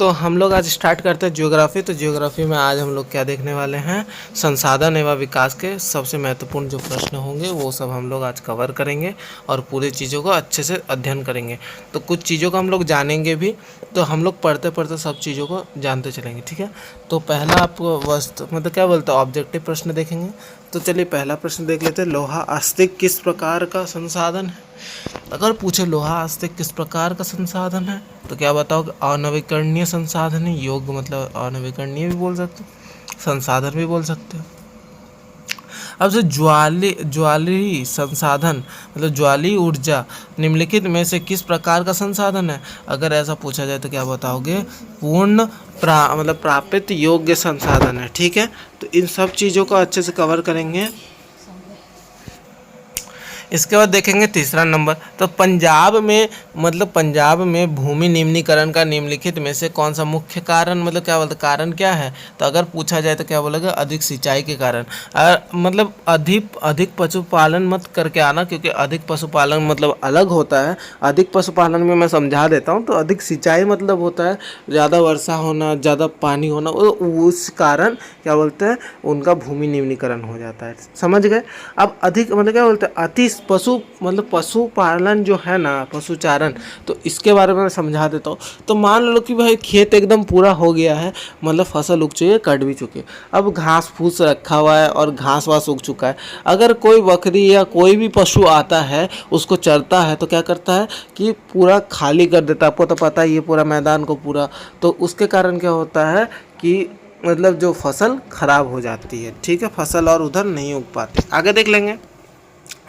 तो हम लोग आज स्टार्ट करते हैं ज्योग्राफी। तो ज्योग्राफी में आज हम लोग क्या देखने वाले हैं, संसाधन एवं विकास के सबसे महत्वपूर्ण जो प्रश्न होंगे वो सब हम लोग आज कवर करेंगे और पूरे चीज़ों को अच्छे से अध्ययन करेंगे। तो कुछ चीज़ों को हम लोग जानेंगे भी, तो हम लोग पढ़ते पढ़ते सब चीज़ों को जानते चलेंगे, ठीक है। तो पहला आपको वस्तु मतलब क्या बोलते हैं, ऑब्जेक्टिव प्रश्न देखेंगे। तो चलिए पहला प्रश्न देख लेते हैं, लोहा अस्थि किस प्रकार का संसाधन है। अगर पूछे लोहा अस्थि किस प्रकार का संसाधन है तो क्या बताओगे, अनवीकरणीय संसाधन है। योग्य मतलब अनवीकरणीय भी बोल सकते हो, संसाधन भी बोल सकते हो। अब से ज्वाली संसाधन मतलब ज्वाली ऊर्जा निम्नलिखित में से किस प्रकार का संसाधन है। अगर ऐसा पूछा जाए तो क्या बताओगे, पूर्ण मतलब प्राप्त योग्य संसाधन है, ठीक है। तो इन सब चीज़ों को अच्छे से कवर करेंगे। इसके बाद देखेंगे तीसरा नंबर, तो पंजाब में भूमि निम्नीकरण का निम्नलिखित में से कौन सा मुख्य कारण मतलब क्या बोलते कारण क्या है। तो अगर पूछा जाए तो क्या बोलेगा, अधिक सिंचाई के कारण। मतलब अधिक पशुपालन मत करके आना, क्योंकि अधिक पशुपालन मतलब अलग होता है। अधिक पशुपालन में मैं समझा देता हूँ। तो अधिक सिंचाई मतलब होता है ज़्यादा वर्षा होना, ज़्यादा पानी होना, उस कारण क्या बोलते हैं उनका भूमि निम्नीकरण हो जाता है, समझ गए। अब अधिक मतलब क्या बोलते हैं, अति पशुपालन जो है ना, पशुचारण, तो इसके बारे में मैं समझा देता हूँ। तो मान लो कि भाई खेत एकदम पूरा हो गया है, मतलब फसल उग चुकी है, कट भी चुकी है, अब घास फूस रखा हुआ है और घास वास उग चुका है। अगर कोई बकरी या कोई भी पशु आता है उसको चरता है तो क्या करता है कि पूरा खाली कर देता है। आपको तो पता ही है पूरा मैदान को पूरा, तो उसके कारण क्या होता है कि मतलब जो फसल खराब हो जाती है, ठीक है, फसल और उधर नहीं उग पाती। आगे देख लेंगे,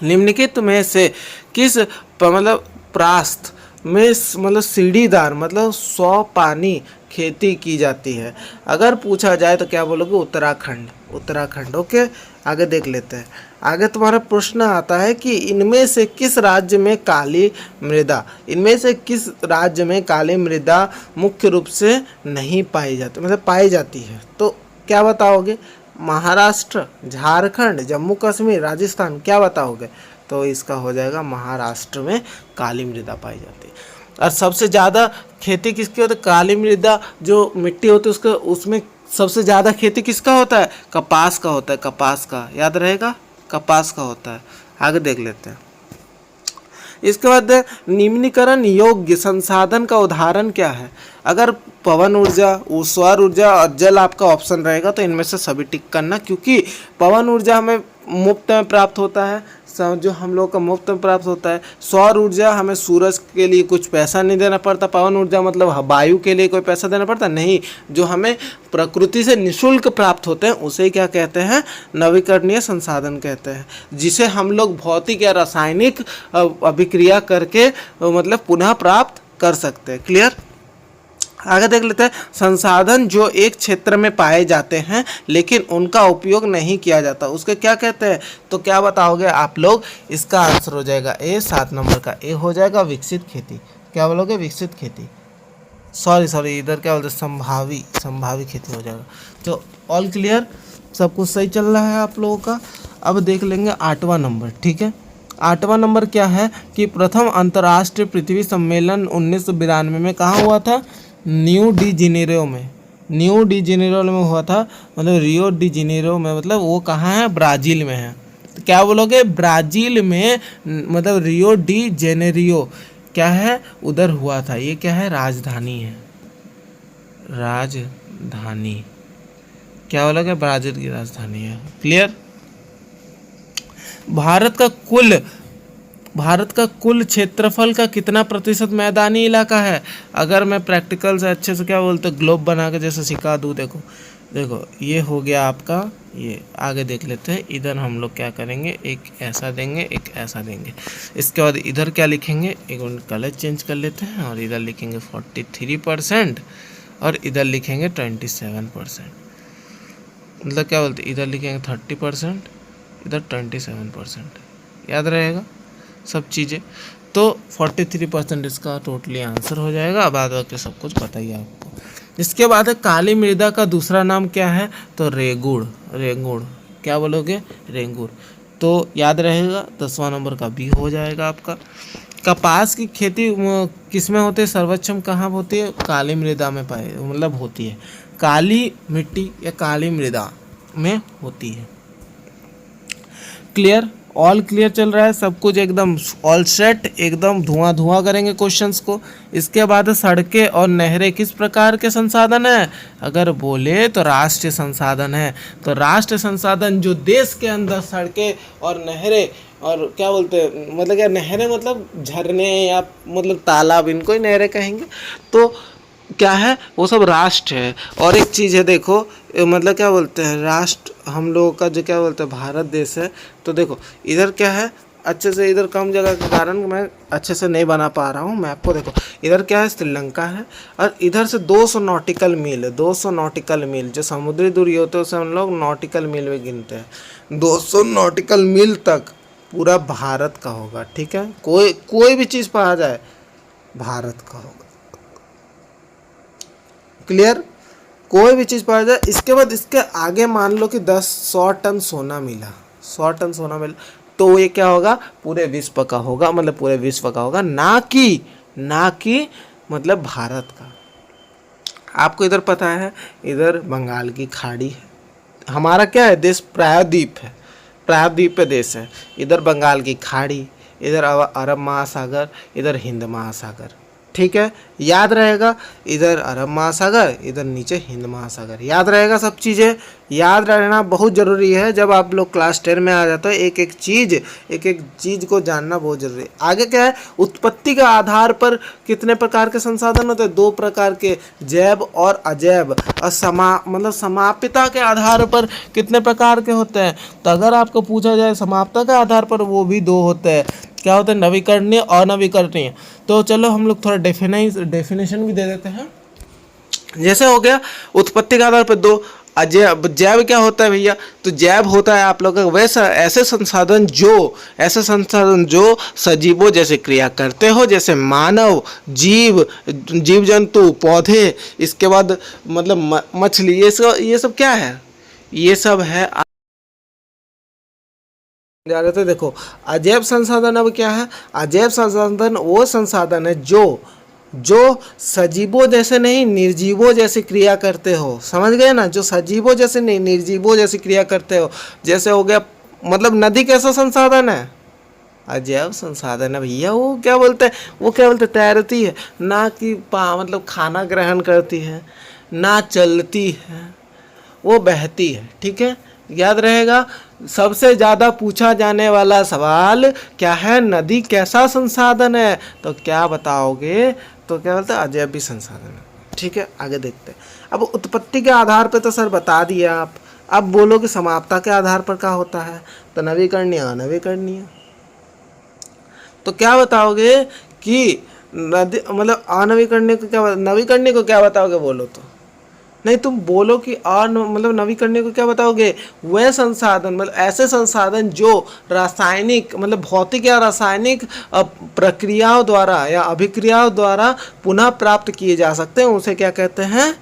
निम्नलिखित में से किस मतलब प्रास्त में मतलब सीढ़ीदार मतलब 100 पानी खेती की जाती है। अगर पूछा जाए तो क्या बोलोगे, उत्तराखंड। ओके, आगे देख लेते हैं। आगे तुम्हारा प्रश्न आता है कि इनमें से किस राज्य में काली मृदा मुख्य रूप से नहीं पाई जाती मतलब पाई जाती है। तो क्या बताओगे, महाराष्ट्र, झारखंड, जम्मू कश्मीर, राजस्थान, क्या बताओगे। तो इसका हो जाएगा महाराष्ट्र में काली मृदा पाई जाती है। और सबसे ज़्यादा खेती किसकी होती है, काली मृदा जो मिट्टी होती है उसमें सबसे ज़्यादा खेती किसका होता है, कपास का होता है, कपास का, याद रहेगा, कपास का होता है। आगे देख लेते हैं। इसके बाद निम्नीकरण योग्य संसाधन का उदाहरण क्या है। अगर पवन ऊर्जा, सौर ऊर्जा और जल आपका ऑप्शन रहेगा तो इनमें से सभी टिक करना, क्योंकि पवन ऊर्जा हमें मुफ्त में प्राप्त होता है, जो हम लोग का मुफ्त में प्राप्त होता है। सौर ऊर्जा हमें सूरज के लिए कुछ पैसा नहीं देना पड़ता। पवन ऊर्जा मतलब वायु के लिए कोई पैसा देना पड़ता नहीं, जो हमें प्रकृति से निःशुल्क प्राप्त होते हैं उसे क्या कहते हैं, नवीकरणीय संसाधन कहते हैं, जिसे हम लोग भौतिक या रासायनिक अभिक्रिया करके मतलब पुनः प्राप्त कर सकते हैं। क्लियर। आगे देख लेते हैं, संसाधन जो एक क्षेत्र में पाए जाते हैं लेकिन उनका उपयोग नहीं किया जाता उसके क्या कहते हैं। तो क्या बताओगे आप लोग, इसका आंसर हो जाएगा ए, 7 नंबर का ए हो जाएगा विकसित खेती। क्या बोलोगे, विकसित खेती, सॉरी इधर क्या बोलते हैं, संभावी खेती हो जाएगा। तो ऑल क्लियर, सब कुछ सही चल रहा है आप लोगों का। अब देख लेंगे 8वां नंबर, ठीक है। 8वां नंबर क्या है कि प्रथम अंतर्राष्ट्रीय पृथ्वी सम्मेलन 1992 में कहाँ हुआ था, न्यू डी जेनेरो में हुआ था, मतलब रियो डी जेनेरो में, मतलब वो कहाँ है, ब्राज़ील में है। तो क्या बोलोगे, ब्राज़ील में मतलब रियो डी जेनेरियो क्या है, उधर हुआ था। ये क्या है, राजधानी है, राजधानी, क्या बोलोगे, ब्राज़ील की राजधानी है। क्लियर। भारत का कुल क्षेत्रफल का कितना प्रतिशत मैदानी इलाका है। अगर मैं प्रैक्टिकल से अच्छे से क्या बोलते ग्लोब बना के जैसे सिखा दूँ, देखो ये हो गया आपका, ये आगे देख लेते हैं। इधर हम लोग क्या करेंगे, एक ऐसा देंगे, एक ऐसा देंगे। इसके बाद इधर क्या लिखेंगे, एक मिनट कलर चेंज कर लेते हैं, और इधर लिखेंगे 43% और इधर लिखेंगे 27%। मतलब क्या बोलते, इधर लिखेंगे 30%, इधर 27%, याद रहेगा सब चीज़ें। तो 43% इसका टोटली आंसर हो जाएगा। बाद बाकी सब कुछ पता ही है आपको। इसके बाद है काली मृदा का दूसरा नाम क्या है, तो रेंगुड़, क्या बोलोगे, रेंगुड़। तो याद रहेगा 10वां नंबर का बी हो जाएगा आपका। कपास की खेती किस में होती है, सर्वोच्चम कहाँ होती है, काली मृदा में पाए मतलब होती है, काली मिट्टी या काली मृदा में होती है। क्लियर, ऑल क्लियर चल रहा है, सब कुछ एकदम ऑल सेट, एकदम धुआं धुआं करेंगे क्वेश्चंस को। इसके बाद सड़कें और नहरें किस प्रकार के संसाधन है, अगर बोले तो राष्ट्रीय संसाधन है। तो राष्ट्रीय संसाधन जो देश के अंदर सड़कें और नहरें और क्या बोलते हैं, मतलब क्या नहरें मतलब झरने या मतलब तालाब, इनको ही नहरें कहेंगे। तो क्या है, वो सब राष्ट्र है। और एक चीज़ है देखो, मतलब क्या बोलते हैं, राष्ट्र हम लोगों का जो क्या बोलते हैं भारत देश है। तो देखो इधर क्या है, अच्छे से इधर कम जगह के कारण मैं अच्छे से नहीं बना पा रहा हूँ मैं आपको। देखो इधर क्या है, श्रीलंका है, और इधर से 200 नॉटिकल मील है, 200 नॉटिकल मील, जो समुद्री दूरी होते हैं उसे हम लोग नॉटिकल मील में गिनते हैं। 200 नॉटिकल मील तक पूरा भारत का होगा, ठीक है। कोई भी चीज़ पर आ जाए भारत का होगा, क्लियर, कोई भी चीज़ पाया जाए। इसके बाद इसके आगे मान लो कि 100 टन सोना मिला, 100 टन सोना मिला, तो ये क्या होगा, पूरे विश्व का होगा, मतलब पूरे विश्व का होगा, ना कि मतलब भारत का। आपको इधर पता है, इधर बंगाल की खाड़ी है, हमारा क्या है देश, प्रायद्वीप है, प्रायद्वीप पे देश है। इधर बंगाल की खाड़ी, इधर अरब महासागर, इधर हिंद महासागर, ठीक है, याद रहेगा। इधर अरब महासागर, इधर नीचे हिंद महासागर, याद रहेगा। सब चीज़ें याद रहना बहुत ज़रूरी है। जब आप लोग क्लास 10 में आ जाते हो, एक एक चीज़ को जानना बहुत ज़रूरी है। आगे क्या है, उत्पत्ति के आधार पर कितने प्रकार के संसाधन होते हैं, 2 प्रकार के, जैव और अजैव। और मतलब समाप्यता के आधार पर कितने प्रकार के होते हैं। तो अगर आपको पूछा जाए समाप्यता के आधार पर, वो भी 2 होते हैं। क्या होता है, नवीकरणीय और अनवीकरणीय। तो चलो हम लोग थोड़ा डेफिनेशन भी दे देते हैं। जैसे हो गया उत्पत्ति के आधार पर 2, अजैव, जैव क्या होता है भैया, तो जैव होता है आप लोग का वैसा ऐसे संसाधन जो सजीवों जैसे क्रिया करते हो, जैसे मानव, जीव जंतु, पौधे, इसके बाद मतलब मछली, ये सब क्या है, ये सब है जा रहे थे। देखो अजैव संसाधन अब क्या है, अजैव संसाधन वो संसाधन है जो सजीवों जैसे नहीं, निर्जीवों जैसी क्रिया करते हो, समझ गए ना, जो सजीवों जैसे नहीं, निर्जीवों जैसी क्रिया करते हो। जैसे हो गया, मतलब नदी कैसा संसाधन है, अजैव संसाधन है भैया। वो क्या बोलते हैं, तैरती है, ना कि मतलब खाना ग्रहण करती है, ना चलती है, वो बहती है, ठीक है, याद रहेगा। सबसे ज़्यादा पूछा जाने वाला सवाल क्या है, नदी कैसा संसाधन है, तो क्या बताओगे, तो क्या बोलते हैं, अजैव संसाधन है, ठीक है। आगे देखते हैं। अब उत्पत्ति के आधार पे तो सर बता दिया आप, अब बोलो कि समाप्यता के आधार पर क्या होता है, तो नवीकरणीय अनवीकरणीय। तो क्या बताओगे कि नदी मतलब अनवीकरणीय को क्या, नवीकरणीय को क्या बताओगे, बोलो तो नहीं, तुम बोलो कि मतलब नवीकरणीय को क्या बताओगे, वह संसाधन मतलब ऐसे संसाधन जो रासायनिक मतलब भौतिक या रासायनिक प्रक्रियाओं द्वारा या अभिक्रियाओं द्वारा पुनः प्राप्त किए जा सकते हैं, उसे क्या कहते हैं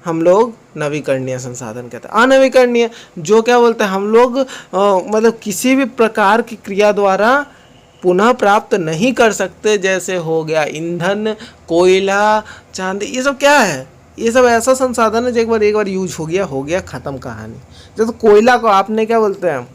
हम लोग, नवीकरणीय संसाधन कहते हैं। अनवीकरणीय जो क्या बोलते हैं हम लोग, मतलब किसी भी प्रकार की क्रिया द्वारा पुनः प्राप्त नहीं कर सकते, जैसे हो गया ईंधन, कोयला, चांदी, ये सब क्या है, ये सब ऐसा संसाधन है जो एक बार यूज हो गया ख़त्म कहानी। जैसे कोयला को आपने क्या बोलते हैं,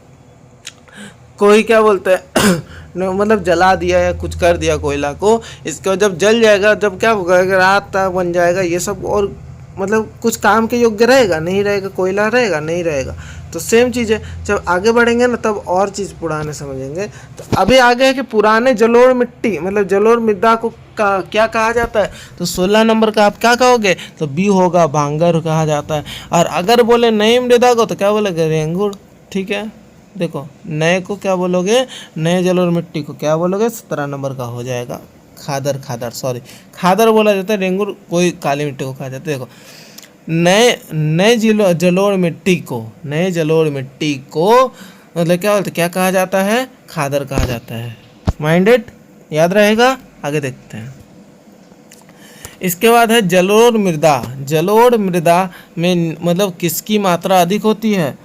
कोई क्या बोलते हैं मतलब जला दिया या कुछ कर दिया कोयला को, इसके बाद जब जल जाएगा, जब क्या होगा, रात तक बन जाएगा ये सब, और मतलब कुछ काम के योग्य रहेगा नहीं रहेगा, कोयला रहेगा नहीं रहेगा। तो सेम चीज़ है, जब आगे बढ़ेंगे ना तब और चीज़ पुराने समझेंगे। तो अभी आगे है कि पुराने जलोढ़ मिट्टी मतलब जलोढ़ मृदा को क्या कहा जाता है, तो 16 नंबर का आप क्या कहोगे, तो बी होगा, भांगर कहा जाता है। और अगर बोले नई मृदा को तो क्या बोलोगे, रेंगुड़, ठीक है। देखो नए को क्या बोलोगे, नए जलोढ़ मिट्टी को क्या बोलोगे, 17 नंबर का हो जाएगा, खादर बोला जाता है, रेंगुड़ कोई काली मिट्टी को कहा जाता है। देखो नए जलोढ़ मिट्टी को मतलब क्या बोलते, क्या कहा जाता है, खादर कहा जाता है। माइंडेड, याद रहेगा। आगे देखते हैं। इसके बाद है जलोढ़ मृदा में मतलब किसकी मात्रा अधिक होती है,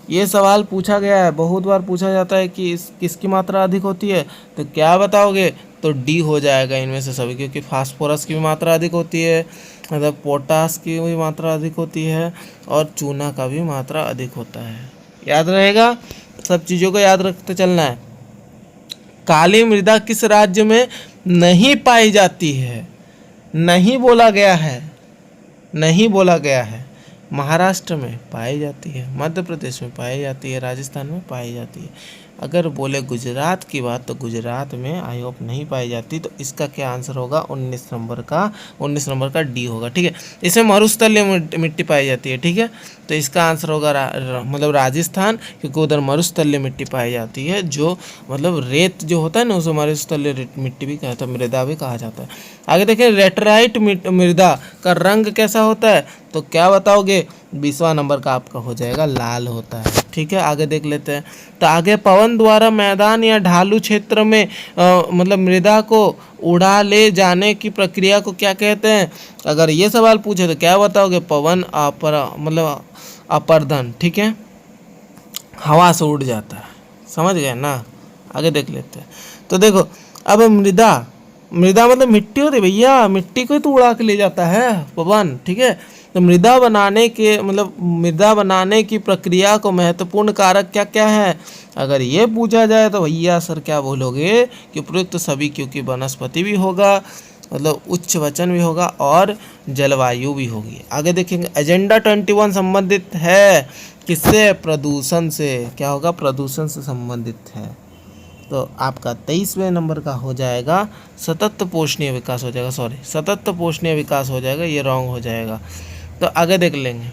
ये सवाल पूछा गया है, बहुत बार पूछा जाता है कि किसकी मात्रा अधिक होती है, तो क्या बताओगे, तो डी हो जाएगा इनमें से सभी, क्योंकि फास्फोरस की भी मात्रा अधिक होती है, मतलब पोटास की भी मात्रा अधिक होती है, और चूना का भी मात्रा अधिक होता है। याद रहेगा, सब चीज़ों को याद रखते चलना है। काली मृदा किस राज्य में नहीं पाई जाती है? नहीं बोला गया है, नहीं बोला गया है। महाराष्ट्र में पाई जाती है, मध्य प्रदेश में पाई जाती है, राजस्थान में पाई जाती है। अगर बोले गुजरात की बात तो गुजरात में आई होप नहीं पाई जाती, तो इसका क्या आंसर होगा? 19 नंबर का डी होगा। ठीक है, इसमें मरुस्थलीय मिट्टी पाई जाती है। ठीक है, तो इसका आंसर होगा मतलब राजस्थान, क्योंकि उधर मरुस्थलीय मिट्टी पाई जाती है, जो मतलब रेत जो होता है ना उसे मरुस्थलीय मिट्टी भी कहता है, मृदा भी कहा जाता है। आगे देखें, लेटराइट मृदा का रंग कैसा होता है? तो क्या बताओगे? 20वां नंबर का आपका हो जाएगा लाल होता है। ठीक है, आगे देख लेते हैं। तो आगे पवन द्वारा मैदान या ढालू क्षेत्र में मतलब मृदा को उड़ा ले जाने की प्रक्रिया को क्या कहते हैं? अगर ये सवाल पूछे तो क्या बताओगे? पवन मतलब अपर्दन। ठीक है, हवा से उड़ जाता है, समझ गए ना? आगे देख लेते हैं। तो देखो, अब मृदा मतलब मिट्टी होती है भैया, मिट्टी को तो उड़ा के ले जाता है पवन। ठीक है, तो मृदा बनाने की प्रक्रिया को महत्वपूर्ण कारक क्या क्या है? अगर ये पूछा जाए तो भैया सर क्या बोलोगे कि उपयुक्त सभी, क्योंकि वनस्पति भी होगा, मतलब उच्च वचन भी होगा, और जलवायु भी होगी। आगे देखेंगे, एजेंडा 21 संबंधित है किससे? प्रदूषण से। क्या होगा? प्रदूषण से संबंधित है। तो आपका 23वें नंबर का हो जाएगा सतत पोषणीय विकास हो जाएगा, सॉरी सतत पोषणीय विकास हो जाएगा, ये रॉन्ग हो जाएगा। तो आगे देख लेंगे,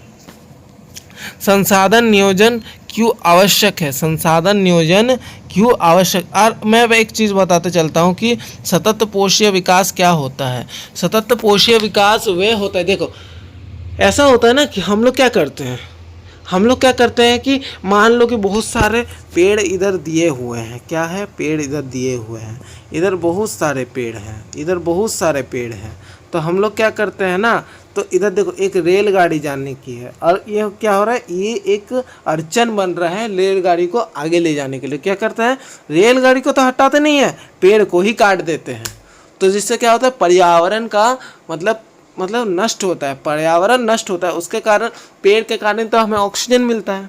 संसाधन नियोजन क्यों आवश्यक है? संसाधन नियोजन क्यों आवश्यक? और मैं एक चीज़ बताते चलता हूँ कि सतत पोषीय विकास क्या होता है। सतत पोषीय विकास वह होता है, देखो ऐसा होता है ना कि हम लोग क्या करते हैं कि मान लो कि बहुत सारे पेड़ इधर दिए हुए हैं। क्या है? पेड़ इधर दिए हुए हैं, इधर बहुत सारे पेड़ हैं, इधर बहुत सारे पेड़ हैं। तो हम लोग क्या करते हैं ना, तो इधर देखो एक रेलगाड़ी जाने की है, और ये क्या हो रहा है? ये एक अड़चन बन रहा है रेलगाड़ी को आगे ले जाने के लिए। क्या करते हैं? रेलगाड़ी को तो हटाते नहीं है, पेड़ को ही काट देते हैं। तो जिससे क्या होता है? पर्यावरण का मतलब नष्ट होता है, पर्यावरण नष्ट होता है। उसके कारण, पेड़ के कारण तो हमें ऑक्सीजन मिलता है,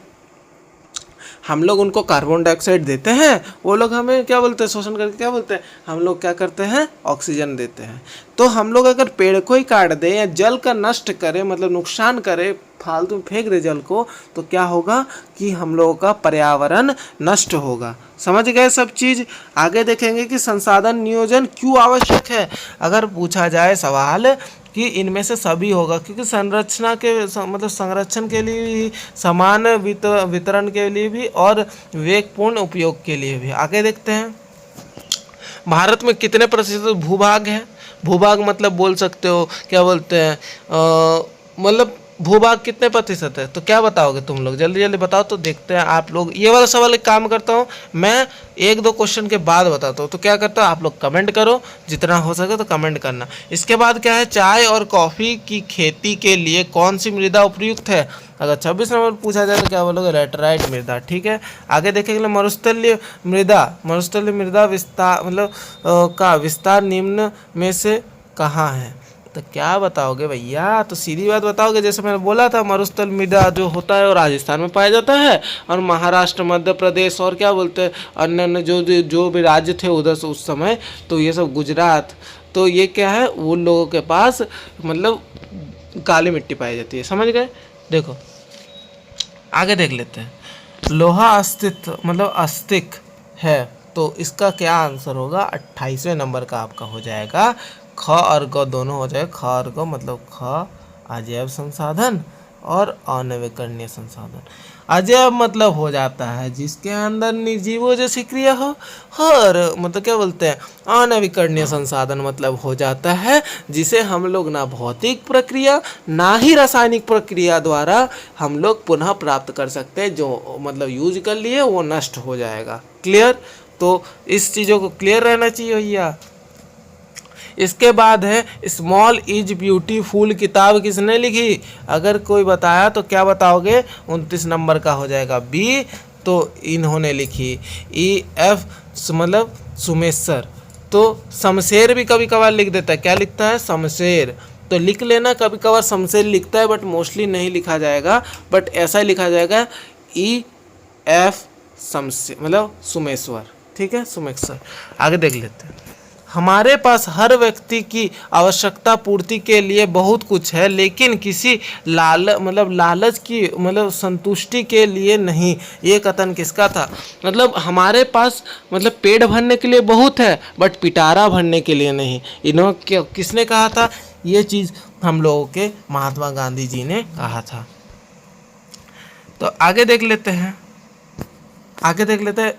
हम लोग उनको कार्बन डाइऑक्साइड देते हैं, वो लोग हमें क्या बोलते हैं? शोषण करके क्या बोलते हैं? हम लोग क्या करते हैं? ऑक्सीजन देते हैं। तो हम लोग अगर पेड़ को ही काट दें या जल का नष्ट करें, मतलब नुकसान करें, फालतू में फेंक दे जल को, तो क्या होगा कि हम लोगों का पर्यावरण नष्ट होगा। समझ गए सब चीज़? आगे देखेंगे कि संसाधन नियोजन क्यों आवश्यक है। अगर पूछा जाए सवाल कि इनमें से सभी होगा, क्योंकि संरक्षण के लिए भी, समान वितरण के लिए भी, और विवेकपूर्ण उपयोग के लिए भी। आगे देखते हैं, भारत में कितने प्रतिशत भूभाग है? भूभाग मतलब बोल सकते हो, क्या बोलते हैं, मतलब भूभाग कितने प्रतिशत है? तो क्या बताओगे तुम लोग? जल्दी जल्दी बताओ तो देखते हैं आप लोग। ये वाला सवाल एक काम करता हूँ मैं, 1-2 क्वेश्चन के बाद बताता हूँ। तो क्या करता हूँ, आप लोग कमेंट करो, जितना हो सके तो कमेंट करना। इसके बाद क्या है, चाय और कॉफ़ी की खेती के लिए कौन सी मृदा उपयुक्त है? अगर 26 नंबर पूछा जाए तो क्या बोलोगे? लेटराइट मृदा। ठीक है, आगे देखेंगे मरुस्थलीय मृदा विस्तार का विस्तार निम्न में से कहाँ है? तो क्या बताओगे भैया? तो सीधी बात बताओगे, जैसे मैंने बोला था, मरुस्थल मृदा जो होता है वो राजस्थान में पाया जाता है, और महाराष्ट्र, मध्य प्रदेश, और क्या बोलते हैं अन्य जो भी राज्य थे उधर से उस समय, तो ये सब गुजरात, तो ये क्या है, उन लोगों के पास मतलब काली मिट्टी पाई जाती है। समझ गए? देखो आगे देख लेते हैं, लोहा अस्तिक है, तो इसका क्या आंसर होगा? 28वें नंबर का आपका हो जाएगा ख और ग दोनों हो जाएगा। ख और ग मतलब ख अजैव संसाधन और अनवीकरणीय संसाधन। अजैव मतलब हो जाता है जिसके अंदर निर्जीवों जैसी क्रिया हो, और मतलब क्या बोलते हैं, अनवीकरणीय संसाधन मतलब हो जाता है जिसे हम लोग ना भौतिक प्रक्रिया ना ही रासायनिक प्रक्रिया द्वारा हम लोग पुनः प्राप्त कर सकते हैं। जो मतलब यूज कर लिए वो नष्ट हो जाएगा। क्लियर? तो इस चीज़ों को क्लियर रहना चाहिए भैया। इसके बाद है स्मॉल इज ब्यूटीफुल, किताब किसने लिखी? अगर कोई बताया तो क्या बताओगे? 29 नंबर का हो जाएगा बी, तो इन्होंने लिखी। EF मतलब सुमेसर। तो शमशेर भी कभी कभार लिख देता है, क्या लिखता है, शमशेर। तो लिख लेना, कभी कभार शमशेर लिखता है बट मोस्टली नहीं लिखा जाएगा, बट ऐसा ही लिखा जाएगा EF शमशेर, मतलब सुमेश्वर, ठीक है, सुमेश्वर। आगे देख लेते हैं। हमारे पास हर व्यक्ति की आवश्यकता पूर्ति के लिए बहुत कुछ है, लेकिन किसी लालच की संतुष्टि के लिए नहीं। ये कथन किसका था? मतलब हमारे पास पेट भरने के लिए बहुत है बट पिटारा भरने के लिए नहीं। इन्होंने किसने कहा था? ये चीज़ हम लोगों के महात्मा गांधी जी ने कहा था। तो आगे देख लेते हैं,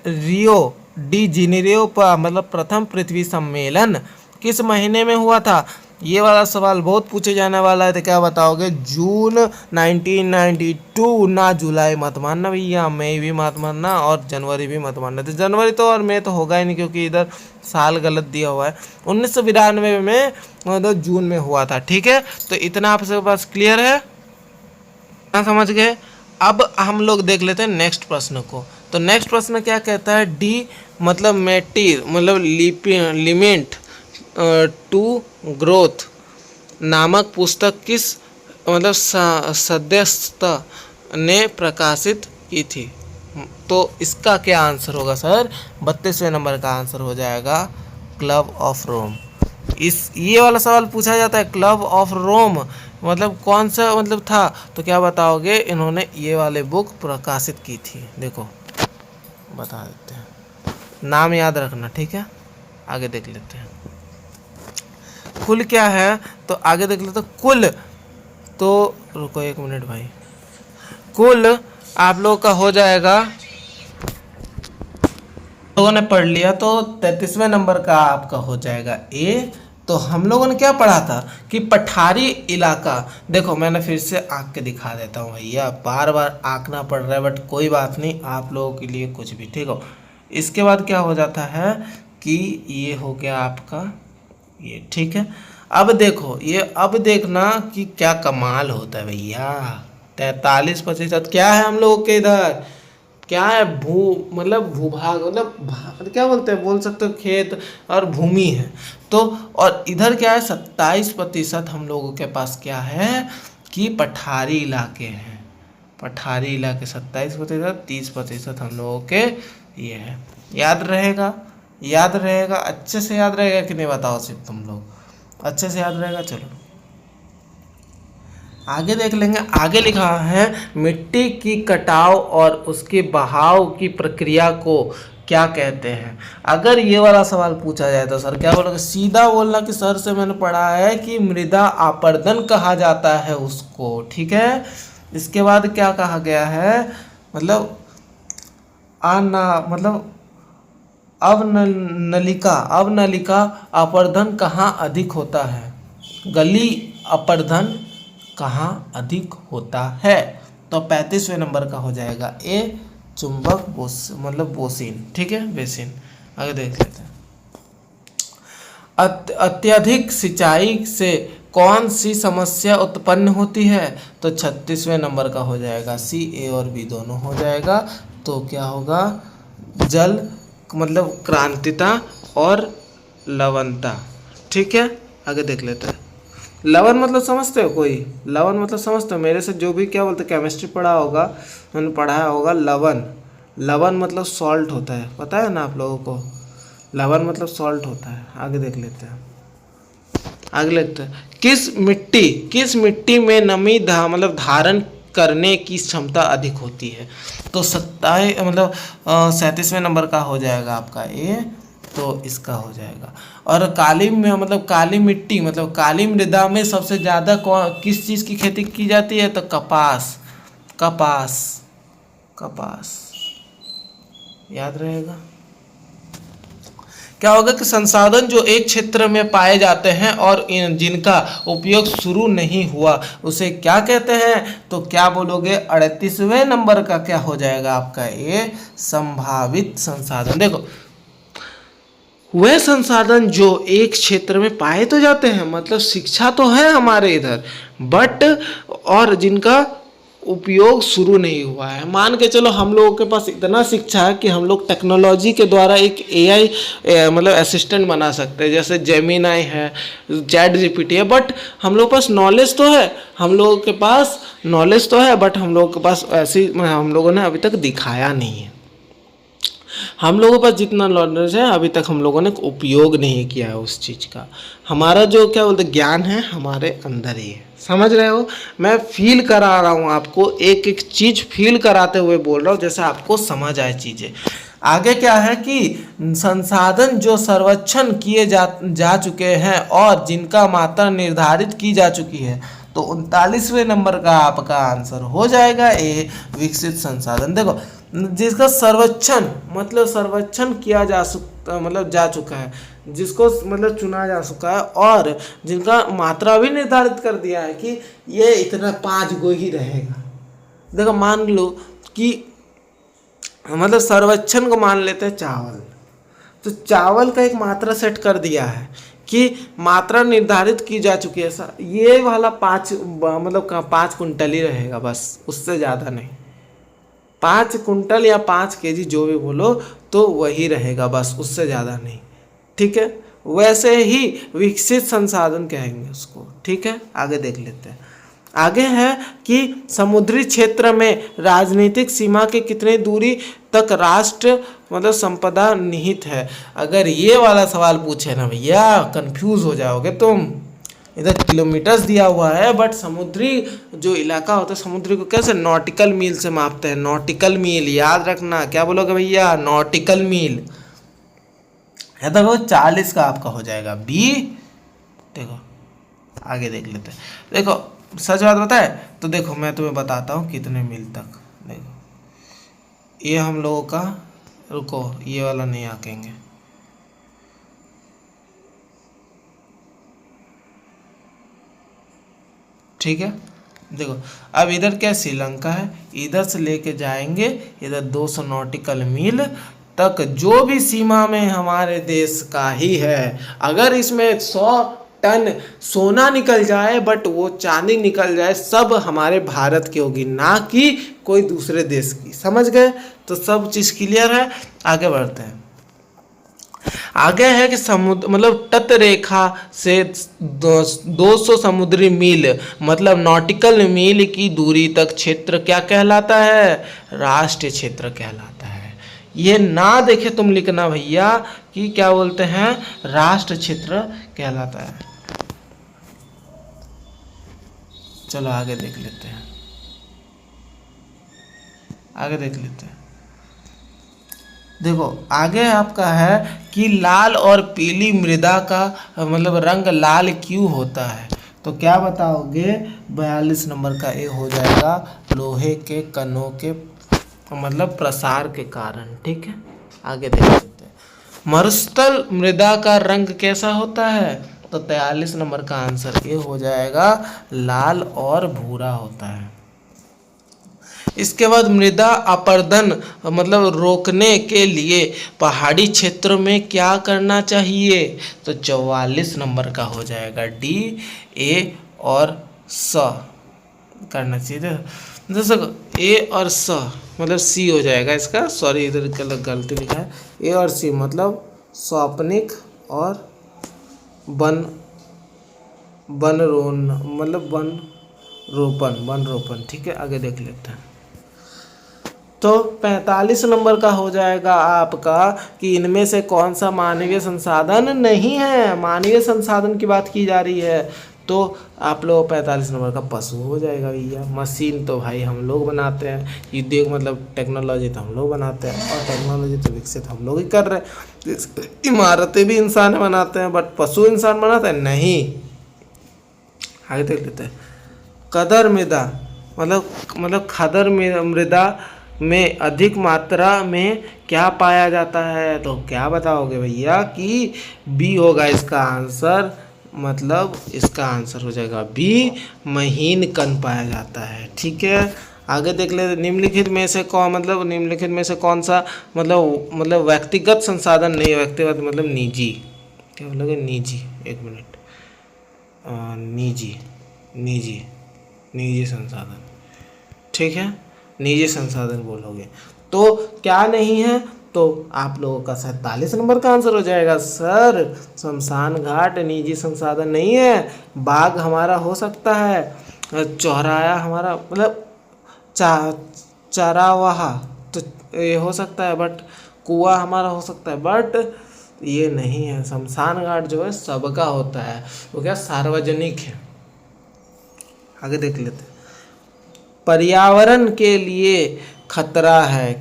रियो डी जेनेरियो पर प्रथम पृथ्वी सम्मेलन किस महीने में हुआ था? ये वाला सवाल बहुत पूछे जाने वाला है, तो क्या बताओगे? जून 1992, ना जुलाई मत मानना भैया, मई भी मत मानना और जनवरी भी मत मानना। तो जनवरी तो और मई तो होगा ही नहीं, क्योंकि इधर साल गलत दिया हुआ है। 1992 में जून में हुआ था, ठीक है। तो इतना आपके पास क्लियर है ना, समझ गए? अब हम लोग देख लेते हैं नेक्स्ट प्रश्न को। तो नेक्स्ट प्रश्न क्या कहता है? डी मेटीर लिमिट टू ग्रोथ नामक पुस्तक किस सदस्य ने प्रकाशित की थी? तो इसका क्या आंसर होगा सर? 32वें नंबर का आंसर हो जाएगा क्लब ऑफ रोम। ये वाला सवाल पूछा जाता है, क्लब ऑफ रोम कौन सा था? तो क्या बताओगे? इन्होंने ये वाले बुक प्रकाशित की थी। देखो बता देते हैं, नाम याद रखना, ठीक है। आगे देख लेते हैं कुल क्या है। तो आगे देख लेते हैं कुल। तो रुको 1 मिनट भाई, कुल आप लोग का हो जाएगा, लोगों ने पढ़ लिया तो 33वें नंबर का आपका हो जाएगा ए। तो हम लोगों ने क्या पढ़ा था कि पठारी इलाका, देखो मैंने फिर से आँख के दिखा देता हूँ भैया, बार बार आँकना पड़ रहा है बट कोई बात नहीं, आप लोगों के लिए कुछ भी, ठीक हो। इसके बाद क्या हो जाता है कि ये हो गया आपका ये, ठीक है। अब देखो ये, अब देखना कि क्या कमाल होता है भैया। 43% क्या है हम लोगों के इधर? क्या है? भूभाग, क्या बोलते हैं, बोल सकते हो खेत और भूमि है। तो और इधर क्या है? 27% हम लोगों के पास क्या है कि पठारी इलाके हैं। पठारी इलाके 27%, 30% हम लोगों के ये है। याद रहेगा, याद रहेगा, अच्छे से याद रहेगा कि नहीं बताओ सिर्फ तुम लोग, अच्छे से याद रहेगा। चलो आगे देख लेंगे। आगे लिखा है मिट्टी की कटाव और उसके बहाव की प्रक्रिया को क्या कहते हैं? अगर ये वाला सवाल पूछा जाए तो सर क्या बोलोगे? सीधा बोलना कि सर से मैंने पढ़ा है कि मृदा अपरदन कहा जाता है उसको, ठीक है। इसके बाद क्या कहा गया है? अवनलिका अपरदन कहाँ अधिक होता है? गली अपरदन कहाँ अधिक होता है? तो 35वें नंबर का हो जाएगा ए, चुंबक बोसिन, ठीक है, बेसिन। आगे देख लेते हैं। अत्यधिक सिंचाई से कौन सी समस्या उत्पन्न होती है? तो 36वें नंबर का हो जाएगा सी, ए और बी दोनों हो जाएगा। तो क्या होगा? जल क्रांतिता और लवणता, ठीक है। आगे देख लेते हैं। लवण समझते हो कोई? लवण समझते हो? मेरे से जो भी क्या बोलते केमिस्ट्री पढ़ा होगा, मैंने पढ़ाया होगा लवण सॉल्ट होता है, पता है ना आप लोगों को? लवण सॉल्ट होता है। आगे देख लेते हैं, आगे लेते हैं। किस मिट्टी में नमी धारण करने की क्षमता अधिक होती है? तो 37वें नंबर का हो जाएगा आपका ए, तो इसका हो जाएगा। और काली में काली मिट्टी काली मृदा में सबसे ज़्यादा किस चीज़ की खेती की जाती है? तो कपास, कपास, कपास, याद रहेगा। क्या होगा कि संसाधन जो एक क्षेत्र में पाए जाते हैं और जिनका उपयोग शुरू नहीं हुआ उसे क्या कहते हैं? तो क्या बोलोगे? 38वें नंबर का क्या हो जाएगा आपका? ये संभावित संसाधन। देखो वह संसाधन जो एक क्षेत्र में पाए तो जाते हैं, शिक्षा तो है हमारे इधर, बट और जिनका उपयोग शुरू नहीं हुआ है। मान के चलो हम लोगों के पास इतना शिक्षा है कि हम लोग टेक्नोलॉजी के द्वारा एक एआई मतलब असिस्टेंट बना सकते हैं, जैसे जेमिनाई है, चैट जीपीटी है, बट हम लोग के पास नॉलेज तो है, हम लोगों के पास नॉलेज तो है, बट हम लोगों के पास ऐसी हम लोगों ने अभी तक दिखाया नहीं है। हम लोगों के पास जितना नॉलेज है अभी तक हम लोगों ने उपयोग नहीं किया है उस चीज़ का। हमारा जो क्या बोलते ज्ञान है हमारे अंदर ही है, समझ रहे हो। मैं फील करा रहा हूँ आपको, एक एक चीज़ फील कराते हुए बोल रहा हूँ, जैसे आपको समझ आए चीज़ें। आगे क्या है कि संसाधन जो सर्वेक्षण किए जा चुके हैं और जिनका मात्रा निर्धारित की जा चुकी है, तो 39वें नंबर का आपका आंसर हो जाएगा ए, विकसित संसाधन। देखो जिसका सर्वेक्षण मतलब सर्वेक्षण किया जा सकता मतलब जा चुका है, जिसको मतलब चुना जा चुका है, और जिनका मात्रा भी निर्धारित कर दिया है कि ये इतना 5 गो ही रहेगा। देखो मान लो कि मतलब सर्वेक्षण को मान लेते हैं चावल, तो चावल का एक मात्रा सेट कर दिया है कि मात्रा निर्धारित की जा चुकी है, सर ये वाला 5 मतलब 5 कुंटल ही रहेगा, बस उससे ज़्यादा नहीं। 5 कुंटल या 5 केजी जो भी बोलो तो वही रहेगा, बस उससे ज़्यादा नहीं, ठीक है। वैसे ही विकसित संसाधन कहेंगे उसको, ठीक है। आगे देख लेते हैं। आगे है कि समुद्री क्षेत्र में राजनीतिक सीमा के कितनी दूरी तक राष्ट्र मतलब संपदा निहित है। अगर ये वाला सवाल पूछे ना भैया कंफ्यूज हो जाओगे तुम। इधर किलोमीटर्स दिया हुआ है, बट समुद्री जो इलाका होता है समुद्री को कैसे नॉटिकल मील से मापते हैं। नॉटिकल मील याद रखना, क्या बोलोगे भैया, नॉटिकल मील है। तो वो 40 का आपका हो जाएगा बी। देखो आगे देख लेते हैं। देखो सच बात बताए तो देखो मैं तुम्हें बताता हूँ कितने मील तक। देखो ये हम लोगों का, रुको ये वाला नहीं आकेंगे, ठीक है। देखो अब इधर क्या श्रीलंका है, इधर से लेके जाएंगे इधर 200 नॉटिकल मील तक, जो भी सीमा में हमारे देश का ही है। अगर इसमें 100 टन सोना निकल जाए बट वो चांदी निकल जाए, सब हमारे भारत की होगी, ना कि कोई दूसरे देश की। समझ गए? तो सब चीज़ क्लियर है। आगे बढ़ते हैं। आगे है कि समुद्र मतलब तट रेखा से 200 समुद्री मील मतलब नॉटिकल मील की दूरी तक क्षेत्र क्या कहलाता है, राष्ट्रीय क्षेत्र कहलाता है। ये ना देखे तुम लिखना भैया कि क्या बोलते हैं, राष्ट्रीय क्षेत्र कहलाता है। चलो आगे देख लेते हैं, आगे देख लेते हैं। देखो आगे आपका है कि लाल और पीली मृदा का मतलब रंग लाल क्यों होता है, तो क्या बताओगे, 42 नंबर का ए हो जाएगा, लोहे के कणों के मतलब प्रसार के कारण, ठीक है। आगे देख लेते हैं। मरुस्थल मृदा का रंग कैसा होता है, तो 43 नंबर का आंसर ए हो जाएगा, लाल और भूरा होता है। इसके बाद मृदा अपरदन मतलब रोकने के लिए पहाड़ी क्षेत्रों में क्या करना चाहिए, तो 44 नंबर का हो जाएगा डी, ए और स करना चाहिए। जैसे ए और स मतलब सी हो जाएगा इसका, सॉरी इधर गलती लिखा है, ए और सी मतलब स्वप्निक और वन रोपण, ठीक है। आगे देख लेते हैं। तो 45 नंबर का हो जाएगा आपका कि इनमें से कौन सा मानवीय संसाधन नहीं है। मानवीय संसाधन की बात की जा रही है, तो आप लोग 45 नंबर का पशु हो जाएगा भैया। मशीन तो भाई हम लोग बनाते हैं, उद्योग मतलब टेक्नोलॉजी तो हम लोग बनाते हैं, और टेक्नोलॉजी तो विकसित हम लोग ही कर रहे हैं। इमारतें भी इंसान बनाते हैं, बट पशु इंसान बनाते हैं नहीं। आगे देख लेते हैं। कदर मृदा मतलब खदर मृदा में अधिक मात्रा में क्या पाया जाता है, तो क्या बताओगे भैया कि बी होगा इसका आंसर, मतलब इसका आंसर हो जाएगा बी, महीन कण पाया जाता है, ठीक है। आगे देख ले, निम्नलिखित में से कौन सा मतलब व्यक्तिगत संसाधन नहीं है, व्यक्तिगत मतलब निजी, क्या बोलोगे निजी, एक मिनट, निजी संसाधन, ठीक है, निजी संसाधन बोलोगे तो क्या नहीं है, तो आप लोगों का 47 नंबर का आंसर हो जाएगा। सर शमशान घाट निजी संसाधन नहीं है, बाग हमारा हो सकता है, चौराया हमारा मतलब चरावाहा तो ये हो सकता है, बट कुआं हमारा हो सकता है, बट ये नहीं है। शमशान घाट जो है सबका होता है, वो क्या सार्वजनिक है। आगे देख लेते हैं। पर्यावरण के लिए खतरा है,